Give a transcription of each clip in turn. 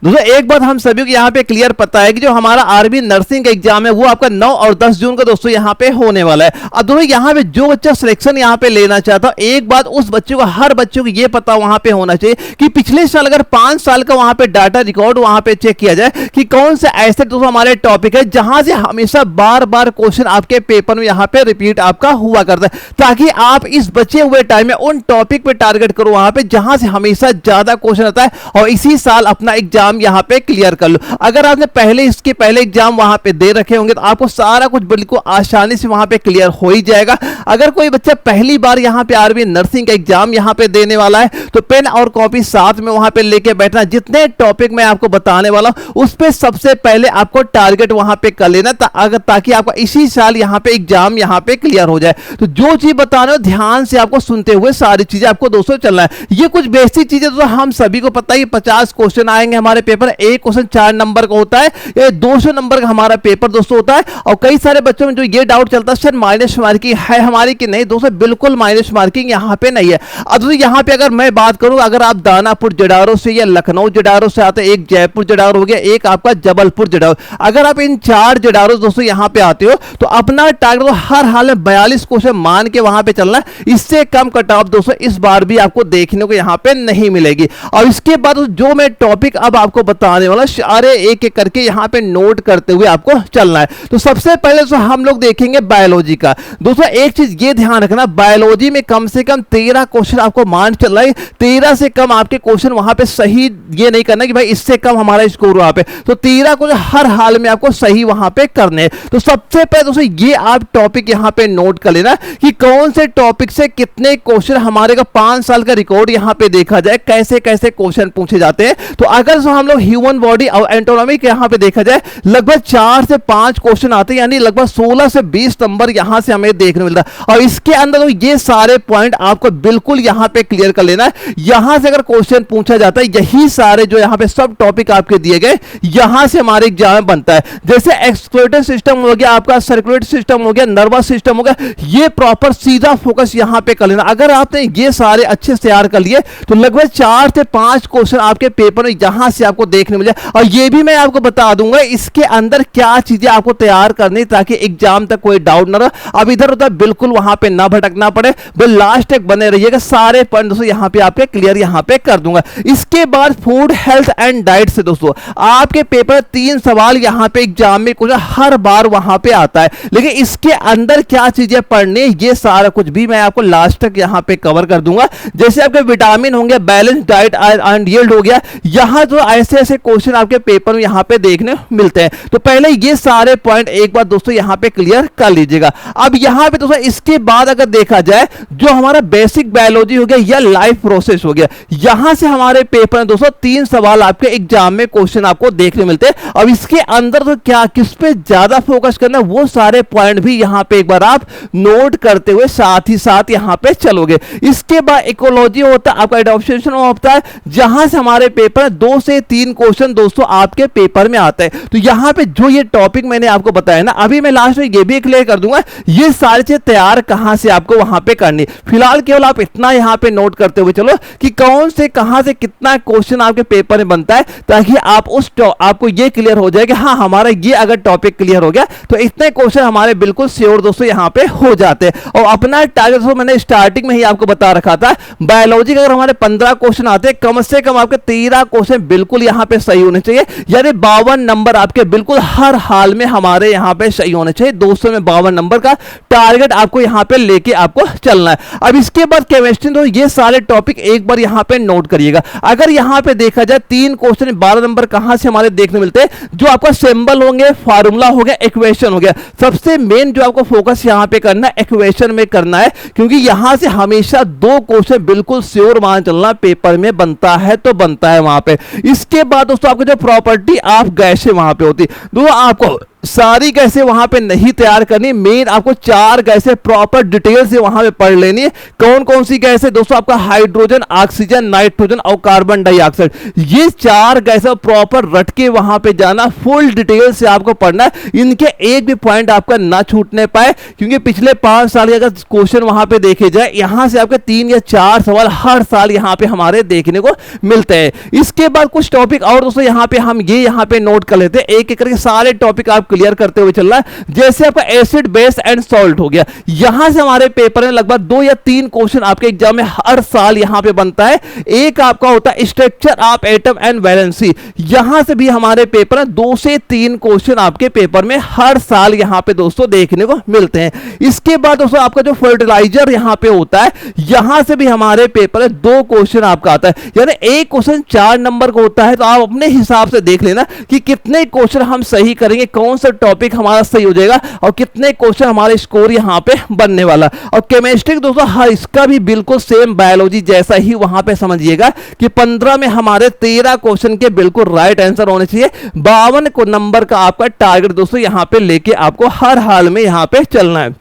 दोस्तों एक बात हम सभी को यहाँ पे क्लियर पता है कि जो हमारा आर्मी नर्सिंग का एग्जाम है वो आपका 9 और 10 जून को दोस्तों यहाँ पे होने वाला है। अब दोस्तों यहाँ पे जो बच्चा सिलेक्शन यहाँ पे लेना चाहता है, एक बात उस बच्चे को, हर बच्चे को ये पता वहां पे होना चाहिए कि पिछले साल अगर 5 साल का वहां पे डाटा रिकॉर्ड वहां पे चेक किया जाए कि कौन से ऐसे दोस्तों हमारे टॉपिक है जहां से हमेशा बार बार क्वेश्चन आपके पेपर में यहाँ पे रिपीट आपका हुआ करता है, ताकि आप इस बचे हुए टाइम में उन टॉपिक पे टारगेट करो वहां पे जहां से हमेशा ज्यादा क्वेश्चन आता है और इसी साल अपना एग्जाम यहाँ पे क्लियर कर लो। अगर आपने पहले इसके पहले एग्जाम वहां पे दे रखे होंगे तो आपको सारा कुछ बिल्कुल आसानी से वहां पे क्लियर हो ही जाएगा। अगर कोई बच्चा पहली बार यहाँ पे आर्मी नर्सिंग का एग्जाम यहाँ पे देने वाला है तो पेन और कॉपी साथ में वहां पे लेके बैठना, जितने टॉपिक मैं आपको बताने वाला हूं उस पे सबसे पहले आपको टारगेट वहां पे कर लेना ताकि आपका इसी साल यहाँ पे एग्जाम यहाँ पे क्लियर हो जाए। तो जो चीज बता रहे हो ध्यान से आपको सुनते हुए सारी चीजें आपको दोस्तों चलना है। ये कुछ बेसिक चीजें दोस्तों हम सभी को पता है, 50 क्वेश्चन आएंगे हमारे पेपर, एक क्वेश्चन 4 नंबर का होता है, ये 200 नंबर का हमारा पेपर दोस्तों होता है। और कई सारे बच्चों में जो ये डाउट चलता है सर माइनस मार्किंग है हमारी कि नहीं, दोस्तों बिल्कुल माइनस मार्किंग यहाँ पे नहीं है। अब दोस्तों यहाँ पे अगर मैं बात करूं, अगर आप दानापुर जडारो से या लखनऊ जडारो से आते, एक जयपुर जडारो हो गया, एक आपका जबलपुर जडारो, अगर आप इन 4 जडारो दोस्तों यहाँ पे आते हो तो अपना टारगेट हर हाल में 42 क्वेश्चन मान के वहां पे चलना है। इससे कम कट ऑफ दोस्तों इस बार भी आपको देखने को यहाँ पे नहीं मिलेगी। और इसके बाद जो मैं टॉपिक अब आपको बताने वाला सारे एक एक करके यहाँ पे नोट करते हुए आपको चलना है। तो सबसे पहले तो हम लोग देखेंगे बायोलॉजी का। दोस्तों एक चीज ये ध्यान रखना, बायोलॉजी में कम से कम 13 क्वेश्चन आपको मान चल रहा है, 13 से कम आपके क्वेश्चन वहां पे सही ये नहीं करना कि भाई इससे कम हमारा स्कोर वहां पे, तो 13 को हर हाल में आपको सही वहां पे करने हैं। तो सबसे पहले दोस्तों ये आप टॉपिक यहां पे नोट कर लेना कि कौन से टॉपिक से कितने क्वेश्चन हमारे का 5 साल का रिकॉर्ड यहां पे देखा जाए, कैसे कैसे क्वेश्चन पूछे जाते हैं। तो अगर हम लोग ह्यूमन बॉडी और एनाटॉमी के यहां पे देखा जाए लगभग 4 से 5 क्वेश्चन आते हैं, यानी लगभग 16 से 20 नंबर यहां से हमें देखने मिलता है। और इसके अंदर तो ये सारे पॉइंट आपको बिल्कुल यहां पे क्लियर कर लेना है। यहां से अगर क्वेश्चन पूछा जाता है, यही सारे जो यहां पे सब टॉपिक आपके दिए गए यहां से हमारे एग्जाम बनता है। जैसे एक्सक्रीटरी सिस्टम हो गया, आपका सर्कुलेटरी सिस्टम हो गया, नर्वस सिस्टम हो गया, ये प्रॉपर सीधा फोकस यहां पे कर लेना। अगर आपने ये सारे अच्छे से तैयार कर लिए तो लगभग 4 से 5 क्वेश्चन आपके पेपर में यहां से आपको देखने मिले। और ये भी मैं आपको बता दूंगा इसके अंदर क्या चीजें आपको तैयार करनी ताकि एग्जाम तक कोई डाउट ना रहे। अब इधर उधर बिल्कुल वहां पे ना भटकना पड़े, बिल लास्ट तक बने रहिएगा। सारे पॉइंट दोस्तों यहां पे आपके क्लियर यहां पे कर दूंगा। इसके बाद फूड हेल्थ एंड डाइट से दोस्तों आपके पेपर 3 सवाल यहां पे एग्जाम में कुछ हर बार वहां पे आता है, लेकिन इसके अंदर क्या चीजें पढ़नी ये सारा कुछ भी मैं आपको लास्ट तक यहां पे कवर कर दूंगा। जैसे आपके विटामिन होंगे, बैलेंस डाइट एंड यील्ड हो गया, यहां तो ऐसे ऐसे क्वेश्चन आपके पेपर में यहां पे देखने मिलते हैं। तो पहले ये सारे पॉइंट एक बार दोस्तों यहां पे क्लियर कर लीजिएगा। अब यहां पे दोस्तों इसके बाद अगर देखा जाए जो हमारा बेसिक बायोलॉजी हो गया या लाइफ प्रोसेस हो गया, यहां से हमारे पेपर में दोस्तों 3 सवाल आपके एग्जाम में क्वेश्चन आपको देखने मिलते हैं। अब इसके अंदर तो क्या किस पे ज्यादा फोकस करना वो सारे पॉइंट भी यहां पे एक बार आप नोट करते हुए साथ ही साथ यहां पे चलोगे। इसके बाद इकोलॉजी होता है, आपका एडॉप्शन होता है, जहां से हमारे पेपर 2 से 3 क्वेश्चन दोस्तों आपके पेपर में आते हैं। तो यहां पे जो ये टॉपिक मैंने आपको बताया ना, अभी मैं लास्ट में ये भी क्लियर कर दूंगा ये सारी चीजें तैयार कहां से आपको वहां पे करनी। फिलहाल केवल आप इतना यहां पे नोट करते हुए चलो कि कौन से कहां से कितना क्वेश्चन आपके पेपर में बनता है, ताकि आप आपको ये क्लियर हो जाए कि हाँ हमारा ये अगर टॉपिक क्लियर हो गया तो इतने क्वेश्चन हमारे बिल्कुल श्योर दोस्तों यहां पे हो जाते हैं। और अपना टारगेट दोस्तों मैंने स्टार्टिंग में ही आपको बता रखा था, बायोलॉजी का अगर हमारे 15 क्वेश्चन आते हैं, कम से कम आपके 13 क्वेश्चन बिल्कुल यहां पे सही होने चाहिए, यानी 52 नंबर आपके बिल्कुल हर हाल में हमारे यहां पे सही होने चाहिए। 200 में 52 नंबर का टारगेट आपको यहां पे लेके आपको चलना है। अब इसके बाद केमिस्ट्री, तो ये सारे टॉपिक एक बार यहां पे नोट करिएगा। अगर यहां पे देखा जाए 3 क्वेश्चन 12 नंबर कहां से हमारे देखने मिलते हैं, जो आपका सिंबल होंगे, फार्मूला हो गया, इक्वेशन हो गया। सबसे मेन जो आपको फोकस यहां पे करना है इक्वेशन में करना है, क्योंकि यहां से हमेशा 2 क्वेश्चन बिल्कुल श्योर मान चलना पेपर में बनता है तो बनता है वहां पे। इसके बाद दोस्तों आपको जो प्रॉपर्टी ऑफ गैसें वहां पे होती है, दोस्तों आपको सारी कैसे वहां पे नहीं तैयार करनी, मेन आपको 4 गैसें प्रॉपर डिटेल से वहां पे पढ़ लेनी है। कौन कौन सी गैसें दोस्तों, आपका हाइड्रोजन, ऑक्सीजन, नाइट्रोजन और कार्बन डाइऑक्साइड, ये 4 गैसें प्रॉपर रट के वहां पे जाना, फुल डिटेल से आपको पढ़ना है। इनके एक भी पॉइंट आपका ना छूटने पाए, क्योंकि पिछले 5 साल अगर क्वेश्चन वहां पे देखे जाए, यहां से आपके 3 या 4 सवाल हर साल यहां पे हमारे देखने को मिलते हैं। इसके बाद कुछ टॉपिक और दोस्तों यहां पे हम ये यहां पे नोट कर लेते हैं, एक एक करके सारे टॉपिक आप क्लियर करते हुए चल रहा है। जैसे आपका एसिड, बेस एंड सॉल्ट हो गया, यहां से हमारे पेपर में लगभग 2 या 3 क्वेश्चन आपके एग्जाम में हर साल यहां पे बनता है। एक आपका होता है structure of atom and valency, यहां से भी हमारे पेपर में 2 से 3 क्वेश्चन आपके पेपर में हर साल यहां पे दोस्तों देखने को मिलते हैं। इसके बाद दोस्तों आपका जो फर्टिलाइजर यहां पे होता है, यहां से भी हमारे पेपर में 2 क्वेश्चन आपका आता है, यानी एक क्वेश्चन 4 नंबर का होता है। तो आप अपने हिसाब से देख लेना कि कितने क्वेश्चन हम सही करेंगे, कौन सा टॉपिक हमारा सही हो जाएगा और कितने क्वेश्चन हमारे स्कोर यहां पे बनने वाला। और केमिस्ट्री दोस्तों हर इसका भी बिल्कुल सेम बायोलॉजी जैसा ही वहां पे समझिएगा कि 15 में हमारे 13 क्वेश्चन के बिल्कुल राइट आंसर होने चाहिए। 52 को नंबर का आपका टारगेट दोस्तों यहां पे लेके आपको हर हाल में यहां पे चलना है।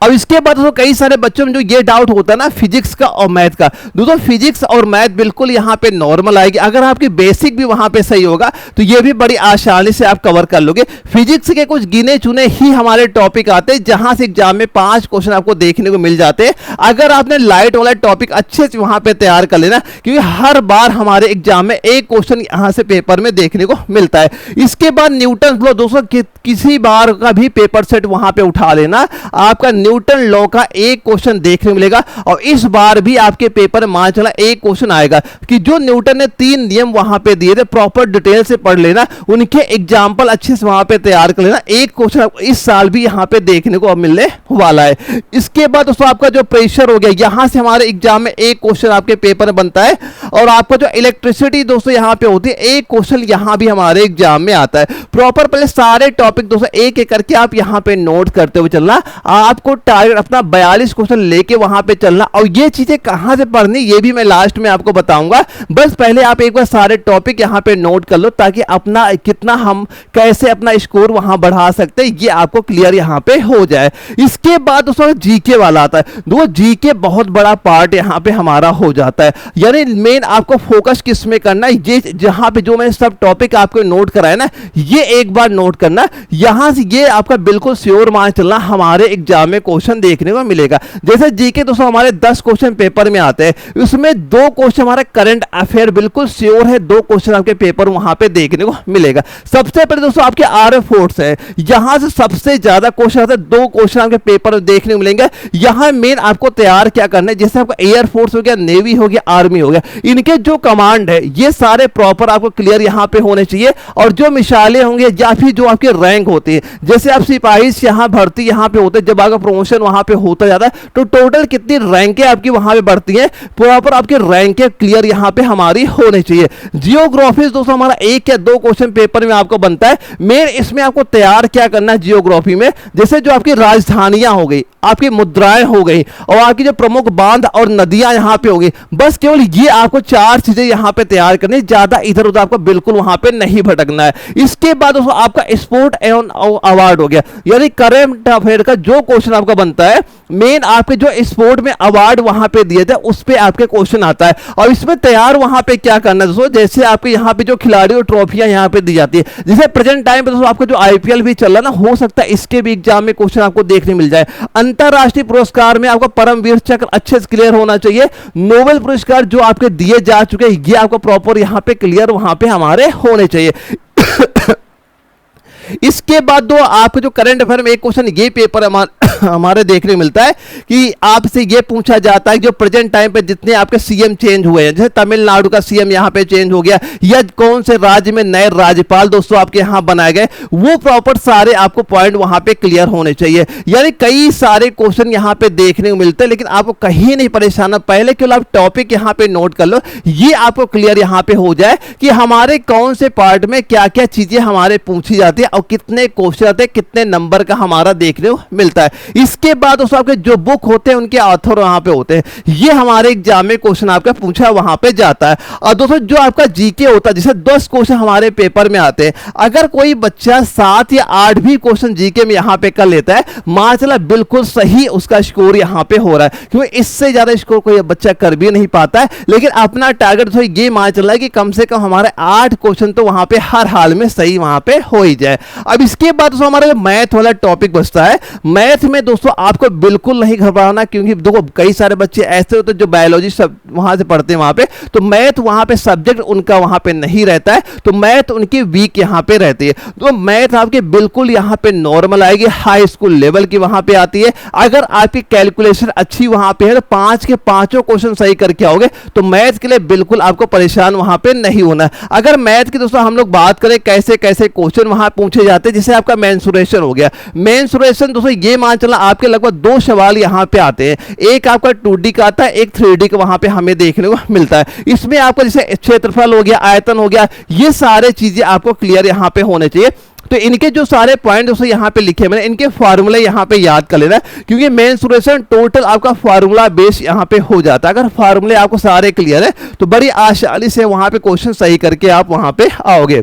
अब इसके बाद दोस्तों कई सारे बच्चों में जो ये डाउट होता है ना फिजिक्स का और मैथ का, दोस्तों फिजिक्स और मैथ बिल्कुल यहां पे नॉर्मल आएगी। अगर आपकी बेसिक भी वहां पे सही होगा तो ये भी बड़ी आसानी से आप कवर कर लोगे। फिजिक्स के कुछ गिने चुने ही हमारे टॉपिक आते हैं जहां से एग्जाम में 5 क्वेश्चन आपको देखने को मिल जाते हैं। अगर आपने लाइट वाला टॉपिक अच्छे से वहां पे तैयार कर लेना, क्योंकि हर बार हमारे एग्जाम में एक क्वेश्चन यहां से पेपर में देखने को मिलता है। इसके बाद न्यूटन लॉ दोस्तों किसी बार का भी पेपर सेट वहां पे उठा लेना, आपका न्यूटन लॉ का एक क्वेश्चन देखने मिलेगा। और इस बार भी आपके पेपर में मान चला एक क्वेश्चन आएगा कि जो न्यूटन ने 3 नियम वहां पे दिए थे, प्रॉपर डिटेल से पढ़ लेना, उनके एग्जाम्पल अच्छे से वहां पे तैयार कर लेना। एक क्वेश्चन आपको इस साल भी यहां पे देखने को मिलने वाला है। इसके बाद दोस्तों आपका जो प्रेशर हो गया, यहां से हमारे एग्जाम में एक क्वेश्चन आपके पेपर में बनता है। और आपका जो इलेक्ट्रिसिटी दोस्तों यहां पे होती है, एक क्वेश्चन यहां भी हमारे एग्जाम में आता है। प्रॉपर पहले सारे टॉपिक दोस्तों एक एक करके आप यहां पे नोट करते हुए चलना। आपको टारगेट अपना 42 क्वेश्चन लेके वहां पे चलना। और ये चीजें कहां से पढ़नी ये भी मैं लास्ट में आपको बताऊंगा। बस पहले आप एक बार सारे टॉपिक यहां पे नोट कर लो, ताकि अपना कितना हम कैसे अपना स्कोर वहां बढ़ा सकते हैं ये आपको क्लियर यहां पे हो जाए। इसके बाद दोस्तों जीके वाला आता है। दो जीके बहुत बड़ा पार्ट यहां पे हमारा हो जाता है, यानी मेन आपको फोकस किस में करना है, ये जहां पे जो मैंने सब टॉपिक आपको नोट कराया ना, ये एक बार नोट करना। यहां से ये आपका बिल्कुल श्योर मान चलना हमारे एग्जाम में क्वेश्चन देखने को मिलेगा। जैसे जीके दोस्तों हमारे 10 क्वेश्चन पेपर में आते हैं, उसमें 2 क्वेश्चन हमारा करंट अफेयर बिल्कुल श्योर है, 2 क्वेश्चन आपके पेपर वहां पे देखने को मिलेगा। सबसे पहले दोस्तों आपके आर्म फोर्स है, यहां से सबसे ज्यादा क्वेश्चन आते हैं, 2 क्वेश्चन आपके पेपर में देखने को मिलेंगे। यहां मेन आपको तैयार क्या करना है, जैसे आपका एयर फोर्स हो गया, नेवी हो गया, आर्मी हो गया, इनके जो कमांड है ये सारे प्रॉपर आपको क्लियर यहां पे होने चाहिए। और जो मिसालें होंगे या फिर जो आपके रैंक होती है, जैसे आप सिपाही यहां भर्ती यहां पे होते हैं, जब आपका प्रमोशन वहां पे होता जाता है तो टोटल कितनी रैंकें आपकी वहां पे बढ़ती हैं, प्रॉपर आपकी रैंकें क्लियर यहां पे हमारी होनी चाहिए। जियोग्राफी दोस्तों हमारा 1 या 2 क्वेश्चन पेपर में आपको बनता है। मेन इसमें आपको तैयार क्या करना है जियोग्राफी में, जैसे जो आपकी राजधानियां हो गई, आपकी मुद्राएं हो गई और आपकी जो प्रमुख बांध और नदियां यहां पे हो गई, बस केवल ये आपको 4 चीजें यहां पे तैयार करनी, ज्यादा इधर उधर आपको बिल्कुल वहां पे नहीं भटकना है। इसके बाद दोस्तों आपका स्पोर्ट एवं अवार्ड हो गया, यानी करंट अफेयर का जो क्वेश्चन आपका बनता है, मेन आपके जो स्पोर्ट में अवार्ड वहां पे दिए थे उस पे आपके क्वेश्चन आता है। और इसमें तैयार वहां पे क्या करना है दोस्तों, जैसे आपके यहाँ पे जो खिलाड़ियों ट्रॉफियां यहाँ पे दी जाती है, जैसे प्रेजेंट टाइम पे दोस्तों आपका जो आईपीएल भी चल रहा ना, हो सकता है इसके भी एग्जाम में क्वेश्चन आपको देखने मिल जाए। अंतरराष्ट्रीय पुरस्कार में आपका परमवीर चक्र अच्छे से क्लियर होना चाहिए। नोबेल पुरस्कार जो आपके दिए जा चुके हैं ये आपको प्रॉपर यहाँ पे क्लियर वहां पे हमारे होने चाहिए। इसके बाद दो आपके जो करंट अफेयर में एक क्वेश्चन ये पेपर हमारे देखने को मिलता है कि आपसे ये पूछा जाता है जो प्रेजेंट टाइम पे जितने आपके सीएम चेंज हुए हैं, जैसे तमिलनाडु का सीएम यहाँ पे चेंज हो गया या कौन से राज्य में नए राज्यपाल दोस्तों आपके यहाँ बनाए गए, वो प्रॉपर सारे आपको पॉइंट वहां पे क्लियर होने चाहिए। यानी कई सारे क्वेश्चन यहाँ पे देखने को मिलते हैं, लेकिन आपको कहीं नहीं परेशान है, पहले केवल आप टॉपिक यहाँ पे नोट कर लो, ये आपको क्लियर यहाँ पे हो जाए कि हमारे कौन से पार्ट में क्या क्या चीजें हमारे पूछी जाती है और कितने क्वेश्चन आते हैं, कितने नंबर का हमारा देखने को मिलता है। इसके बाद दोस्तों आपके जो बुक होते हैं उनके ऑथर वहां पे होते हैं, ये हमारे एग्जाम में क्वेश्चन आपका पूछा वहां पे जाता है। और दोस्तों जो आपका जीके होता है, जैसे 10 क्वेश्चन हमारे पेपर में आते हैं, अगर कोई बच्चा 7 या 8 भी क्वेश्चन जीके में यहां पे कर लेता है, मान चला बिल्कुल सही उसका स्कोर यहां पे हो रहा है, क्योंकि इससे ज्यादा स्कोर कोई बच्चा कर भी नहीं पाता है। लेकिन अपना टारगेट तो ये मान चल रहा है कि कम से कम हमारे 8 क्वेश्चन तो वहां पे हर हाल में सही वहां पे हो ही जाए। अब इसके बाद दोस्तों हमारा मैथ वाला टॉपिक बचता है। मैथ में दोस्तों आपको बिल्कुल नहीं घबराना, क्योंकि देखो कई सारे बच्चे ऐसे होते हैं जो बायोलॉजी सब वहां से पढ़ते हैं वहां पे, तो मैथ वहां पे सब्जेक्ट उनका वहां पे नहीं रहता है, तो मैथ उनकी वीक यहां पे रहती है। तो मैथ आपके बिल्कुल यहां पे नॉर्मल आएगी, हाई स्कूल लेवल की वहां पे आती है। अगर आपकी कैलकुलेशन अच्छी वहां पे है तो 5 के 5 क्वेश्चन सही करके आओगे तो मैथ के लिए बिल्कुल आपको परेशान वहां पे नहीं होना। अगर मैथ की दोस्तों हम लोग बात करें कैसे कैसे क्वेश्चन वहां पूछे जाते हैं, जैसे आपका मेंसुरेशन हो गया। मेंसुरेशन दोस्तों ये मान चला आपके लगभग 2 सवाल यहां पे आते हैं, एक आपका 2D का आता है, एक 3D का वहां पे हमें देखने को मिलता है। इसमें आपका जैसे क्षेत्रफल हो गया, आयतन हो गया, ये सारे चीजें आपको क्लियर यहां पे होने चाहिए। तो इनके जो सारे पॉइंट दोस्तों यहां पे लिखे मैंने, इनके फार्मूले यहां पे याद कर लेना, क्योंकि मेंसुरेशन टोटल आपका फार्मूला बेस यहां पे हो जाता है। अगर फार्मूले आपको सारे क्लियर है तो बड़ी आसानी से वहां पे क्वेश्चन सही करके आप वहां पे आओगे।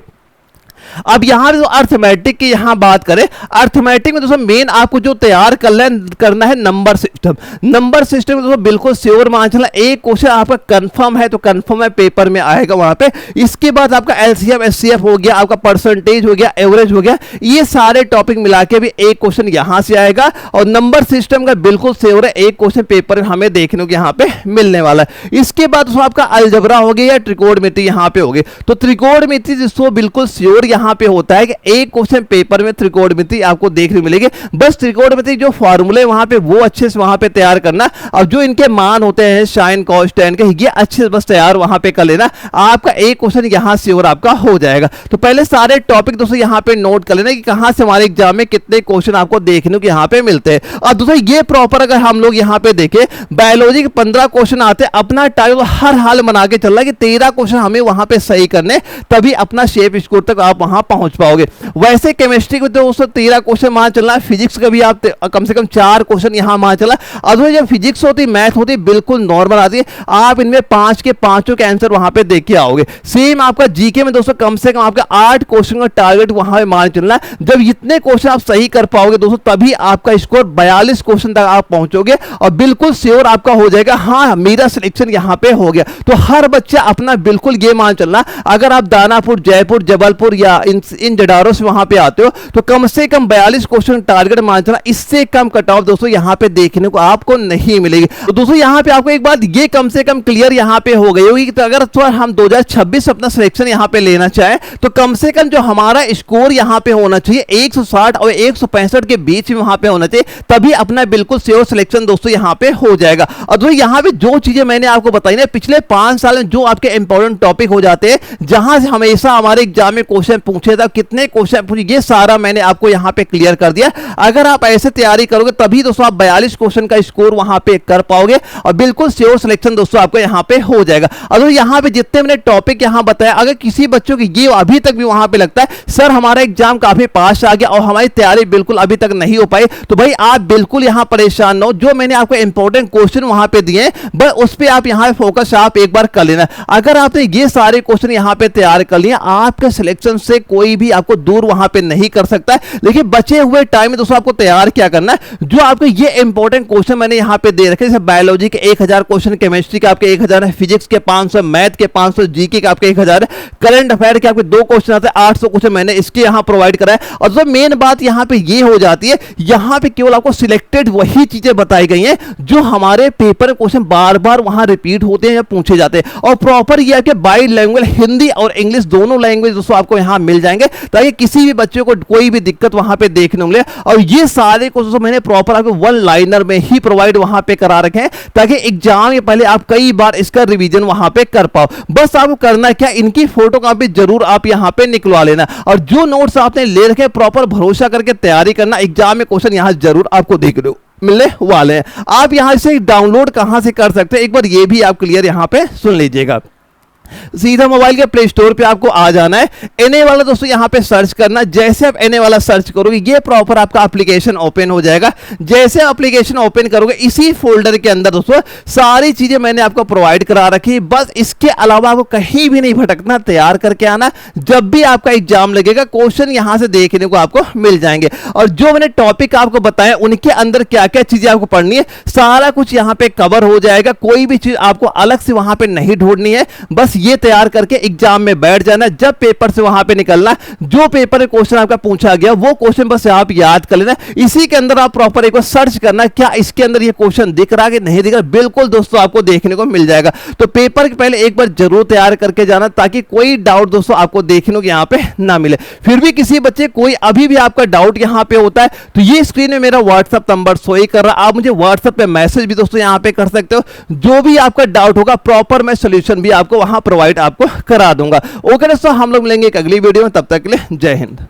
अब यहां जो अर्थमेटिक की यहां बात करें, अर्थमेटिक में दोस्तों मेन आपको जो तैयार करना है नंबर सिस्टम। नंबर सिस्टम में दोस्तों बिल्कुल श्योर मान चला एक क्वेश्चन आपका कंफर्म है तो कंफर्म है पेपर में आएगा वहां पे। इसके बाद आपका एलसीएम एचसीएफ हो गया, आपका परसेंटेज हो गया, एवरेज हो गया, ये सारे टॉपिक मिला के भी एक क्वेश्चन यहां से आएगा। और नंबर सिस्टम का बिल्कुल श्योर है एक क्वेश्चन पेपर में हमें देखने को यहां पे मिलने वाला है। इसके बाद दोस्तों आपका अलजबरा हो गया या त्रिकोणमिति यहां पे हो गई। तो त्रिकोणमिति दोस्तों बिल्कुल श्योर यहां पे होता है कि एक क्वेश्चन पेपर में त्रिकोणमिति आपको देखने मिलेगी। बस त्रिकोणमिति जो फार्मूले वहां पे वो अच्छे से वहां पे तैयार करना, और जो इनके मान होते हैं साइन कॉस टेन के, ये अच्छे से बस तैयार वहां पे कर लेना, आपका एक क्वेश्चन यहां श्योर आपका हो जाएगा। तो पहले सारे टॉपिक दोस्तों यहां पे नोट कर लेना कि कहां से हमारे एग्जाम में कितने क्वेश्चन आपको देखने को यहां पे मिलते हैं। और दोस्तों ये प्रॉपर अगर हम लोग यहां पे देखें, बायोलॉजी के 15 क्वेश्चन आते हैं, अपना टाइम हर हाल बना के चल रहा है कि 13 क्वेश्चन हमें वहां पे सही करने, तभी अपना शेप स्कोर तक आप वहां पहुंच पाओगे। वैसे केमिस्ट्री में तो 13 क्वेश्चन मान चलना, फिजिक्स का भी आप कम से कम 4 क्वेश्चन यहां मान चला। अब जब फिजिक्स होती, मैथ होती, बिल्कुल नॉर्मल आती है, आप इनमें 5 के 5 के आंसर वहां पे देख के आओगे। सेम आपका जीके में दोस्तों कम से कम आपका 8 क्वेश्चन का टारगेट वहां पे मान चलना। जब इतने क्वेश्चन आप सही कर पाओगे दोस्तों, तभी आपका स्कोर 42 क्वेश्चन तक आप पहुंचोगे और बिल्कुल श्योर आपका हो जाएगा हाँ मेरा सिलेक्शन यहां पे हो गया। तो हर बच्चा अपना बिल्कुल ये मान चलना, अगर आप दानापुर, जयपुर, जबलपुर या इन जडारों से वहां पे आते हो तो कम से कम 42 क्वेश्चन टारगेट मान चलना, इससे कम कट ऑफ दोस्तों यहां पे देखने को आपको नहीं मिलेगी। तो दोस्तों यहां पे आपको एक बात ये कम से कम क्लियर यहां पे हो गई होगी कि तो अगर तो हम 2026 अपना सिलेक्शन यहां पे लेना चाहे तो कम से कम जो हमारा स्कोर यहां पे होना चाहिए 160 और 165 के बीच में वहां पे होना चाहिए, तभी अपना बिल्कुल श्योर सिलेक्शन दोस्तों यहां पे हो जाएगा। और दोस्तों यहां पे जो चीजें मैंने आपको बताई ना, पिछले 5 साल में जो आपके इंपॉर्टेंट टॉपिक हो जाते हैं, जहां से हमेशा हमारे एग्जाम में क्वेश्चन पूछे था, कितने क्वेश्चन पूछे, ये सारा मैंने आपको यहां पे क्लियर कर दिया। अगर आप ऐसे तैयारी करोगे तभी दोस्तों आप 42 क्वेश्चन का स्कोर वहां पे कर पाओगे और बिल्कुल श्योर सिलेक्शन दोस्तों आपको यहां पे हो जाएगा। और यहां पे जितने मैंने टॉपिक यहां बताया, अगर किसी बच्चों की ये अभी तक भी वहां पे लगता है सर हमारा एग्जाम काफी पास आ गया और हमारी तैयारी बिल्कुल अभी तक नहीं हो पाई, तो भाई आप बिल्कुल यहां परेशान न हो। जो मैंने आपको इंपॉर्टेंट क्वेश्चन वहां पे दिए बस उस पर आप यहां फोकस आप एक बार कर लेना। अगर आपने ये सारे क्वेश्चन यहां पे तैयार कर लिए, आपके सिलेक्शन से कोई भी आपको दूर वहां पे नहीं कर सकता है। लेकिन बचे हुए टाइम में दोस्तों आपको तैयार क्या करना है, जो आपके ये इंपॉर्टेंट क्वेश्चन मैंने यहां पे दे रखे, जैसे बायोलॉजी के 1000 क्वेश्चन, केमिस्ट्री के आपके 1000 है, फिजिक्स के 500, मैथ के 500, जीके के आपके 1000 है, करंट अफेयर के आपके 2 क्वेश्चन आते हैं, 800 क्वेश्चन मैंने इसके यहां प्रोवाइड करा है। और जो मेन बात यहां पे ये हो जाती है, यहां पे केवल आपको सिलेक्टेड वही चीजें बताई गई हैं जो हमारे पेपर में क्वेश्चन बार बार वहां रिपीट होते हैं या पूछे जाते हैं। और प्रॉपर ये आपके बाई लैंग्वेज हिंदी और इंग्लिश दोनों लैंग्वेज दोस्तों आपको यहां मिल जाएंगे, ताकि किसी भी बच्चे को कोई भी दिक्कत वहां पे देखने मिले। और ये सारे क्वेश्चन मैंने प्रॉपर आपको 1 लाइनर में ही प्रोवाइड वहां पे करा रखे हैं, ताकि एग्जाम के पहले आप कई बार इसका रिवीजन वहां पे कर पाओ। बस आपको करना क्या, इनकी फोटो कॉपी जरूर आप यहां पे निकलवा लेना, और जो नोट्स आपने ले रखे प्रॉपर भरोसा करके तैयारी करना, एग्जाम में क्वेश्चन यहां जरूर आपको देखने मिलने वाले हैं। आप यहां से डाउनलोड कहां से कर सकते हैं, एक बार ये भी आप क्लियर यहां पे सुन लीजिएगा। सीधा मोबाइल के प्ले स्टोर पे आपको आ जाना है, एनए वाला दोस्तों यहाँ पे सर्च करना। जैसे आप एनए वाला सर्च करोगे ये प्रॉपर आपका एप्लीकेशन ओपन हो जाएगा। जैसे एप्लीकेशन ओपन करोगे इसी फोल्डर के अंदर दोस्तों सारी चीजें मैंने आपको प्रोवाइड करा रखी, बस इसके अलावा आपको कहीं भी नहीं भटकना, तैयार करके आना। जब भी आपका एग्जाम लगेगा क्वेश्चन यहां से देखने को आपको मिल जाएंगे, और जो मैंने टॉपिक आपको बताया उनके अंदर क्या क्या चीजें आपको पढ़नी है सारा कुछ यहां पे कवर हो जाएगा। कोई भी चीज आपको अलग से वहां पे नहीं ढूंढनी है, बस ये तैयार करके एग्जाम में बैठ जाना। जब पेपर से वहां पे निकलना, जो पेपर में क्वेश्चन आपका पूछा गया वो क्वेश्चन बस आप याद कर लेना। इसी के अंदर आप प्रॉपर एक बार सर्च करना क्या इसके अंदर ये क्वेश्चन दिख रहा है कि नहीं दिख रहा। बिल्कुल दोस्तों आपको देखने को मिल जाएगा। तो पेपर के पहले एक बार जरूर तैयार करके जाना ताकि कोई डाउट दोस्तों आपको देखने को यहां पे ना मिले। फिर भी किसी बच्चे कोई अभी भी आपका डाउट यहां पे होता है तो ये स्क्रीन में मेरा व्हाट्सएप नंबर शो ही कर रहा है, आप मुझे व्हाट्सएप पे मैसेज भी दोस्तों यहां पे कर सकते हो। जो भी आपका डाउट होगा प्रॉपर मैं सोल्यूशन भी आपको वहां प्रोवाइड आपको करा दूंगा। ओके दोस्तों, हम लोग मिलेंगे एक अगली वीडियो में, तब तक के लिए जय हिंद।